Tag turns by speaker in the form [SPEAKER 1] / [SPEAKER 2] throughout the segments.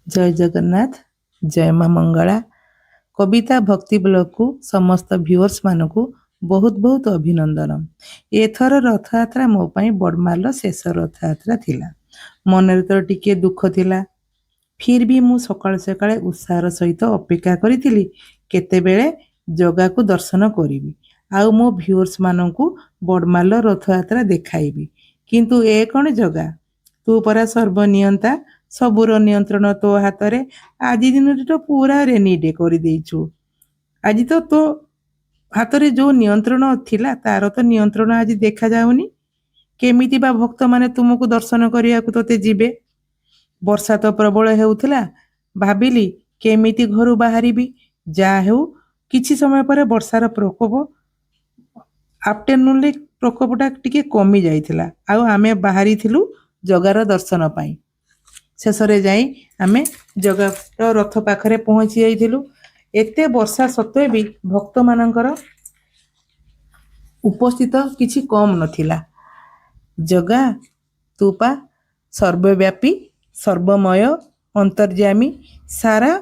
[SPEAKER 1] जय जगन्नाथ जय माँ मंगला कविता भक्ति ब्लॉग को समस्त व्यूअर्स मान को बहुत बहुत अभिनंदन। एथर रथयात्रा मो पाई बड़माल शेष रथयात्रा थिला। मन तो टिके दुख थिला, फिर भी मु सकाळ सकाळे उत्साहर सहित अपेक्षा करी केतेबेले जगा को दर्शन करी आउ मो व्यूअर्स मान को बड़माल रथयात्रा देखाइबी। किंतु ए कौन जगा तू परा सर्वनियंता सबुर नियंत्रण तो हाथ रे। आज दिन तो पूरा रेनी डे कर देइछु। आज तो हाथ रे जो नियंत्रण थिला तार तो नियंत्रण आज देखा जाउनी। केमिति बा भक्त माने तुमको दर्शन करिया को तोते जीवे। वर्षा तो प्रबल हेउथिला, भाबिली केमिति घरु बाहरिबी। जा हेउ किछि समय पर वर्षार प्रकोप आफ्टरनून ले प्रकोपटा टिके कमी जाइथिला। आउ आमे बाहरी थिलु जगार दर्शन पाई। शेषरे जाई आमे जगार रथ पाखरे पहुंची जाइथिलु। एते वर्षा सत्वे भी भक्त मानकर उपस्थित किछि कम नथिला। जगा तुपा सर्वव्यापी सर्वमय अंतर्यामी सारा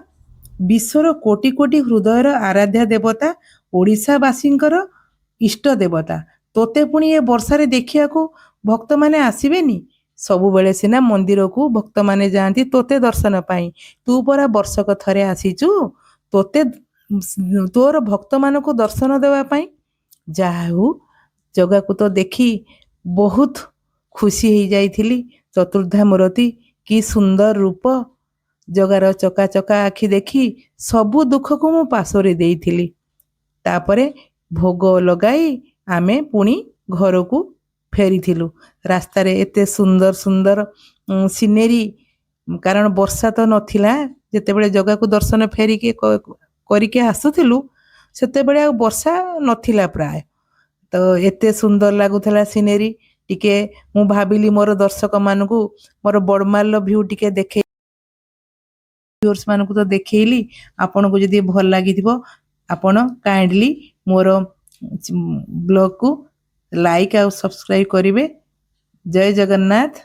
[SPEAKER 1] विश्वर कोटि कोटि हृदयर आराध्या देवता ओडिशावासींकर इष्ट देवता। तोते पुणी ए वर्षारे देखिया को भक्त माने आसीबेनी। सबु बेले सिना मंदिर को भक्त माने जाती तोते दर्शन पाई। तू परा वर्षक थरे आसीचु तोते तोर भक्त मान को दर्शन देवा पाई। जाहु जगा को तो देखी बहुत खुशी ही जाइथिली। चतुर्धा मूर्ति की सुंदर रूप, जगार चका चका आखि देखी सबु दुख को मु पासरे देइथिली। तापरे भोग लगाई आमे पुणी घर को फेरी थिलु। रास्ता रे एते सुंदर सुंदर सिनेरी, कारण वर्षा तो नथिला। जेतेबेले जगा को दर्शन फेरी के करिके आसुथिलु सेतेबेले वर्षा नथिला प्राय। तो एते सुंदर लागुथला सिनेरी। टिके मु भाबिली मोर दर्शक मानकू मोर बड़माल व्यू टिके देखे व्यूअर्स मानकू तो देखेइली। आपन को जदी भल लागिथिबो आपन काइंडली मोर ब्लॉग को लाइक और सब्सक्राइब करिवे। जय जगन्नाथ।